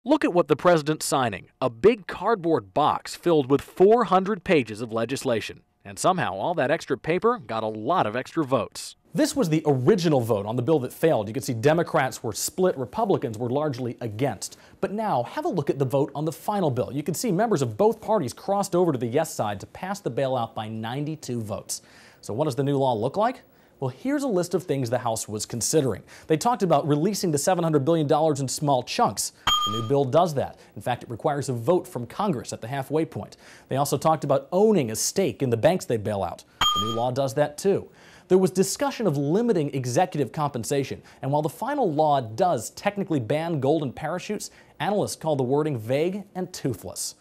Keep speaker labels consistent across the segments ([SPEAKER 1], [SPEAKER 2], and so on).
[SPEAKER 1] Look at what the president's signing, a big cardboard box filled with 400 pages of legislation. And somehow all that extra paper got a lot of extra votes.
[SPEAKER 2] This was the original vote on the bill that failed. You can see Democrats were split, Republicans were largely against. But now, have a look at the vote on the final bill. You can see members of both parties crossed over to the yes side to pass the bailout by 92 votes. So what does the new law look like? Well, here's a list of things the House was considering. They talked about releasing the $700 billion in small chunks. The new bill does that. In fact, it requires a vote from Congress at the halfway point. They also talked about owning a stake in the banks they bail out. The new law does that too. There was discussion of limiting executive compensation, and while the final law does technically ban golden parachutes, analysts call the wording vague and toothless.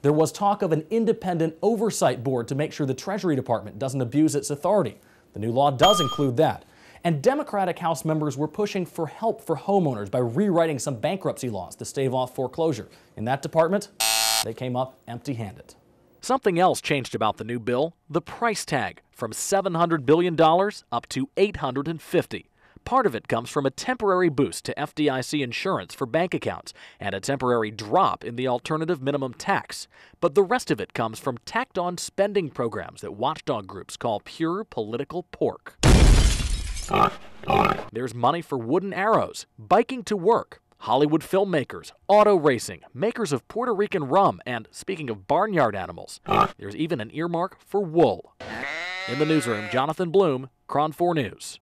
[SPEAKER 2] There was talk of an independent oversight board to make sure the Treasury Department doesn't abuse its authority. The new law does include that. And Democratic House members were pushing for help for homeowners by rewriting some bankruptcy laws to stave off foreclosure. In that department, they came up empty-handed.
[SPEAKER 1] Something else changed about the new bill, the price tag, from $700 billion up to $850. Part of it comes from a temporary boost to FDIC insurance for bank accounts and a temporary drop in the alternative minimum tax. But the rest of it comes from tacked-on spending programs that watchdog groups call pure political pork. There's money for wooden arrows, biking to work, Hollywood filmmakers, auto racing, makers of Puerto Rican rum, and speaking of barnyard animals, there's even an earmark for wool. In the newsroom, Jonathan Bloom, KRON 4 News.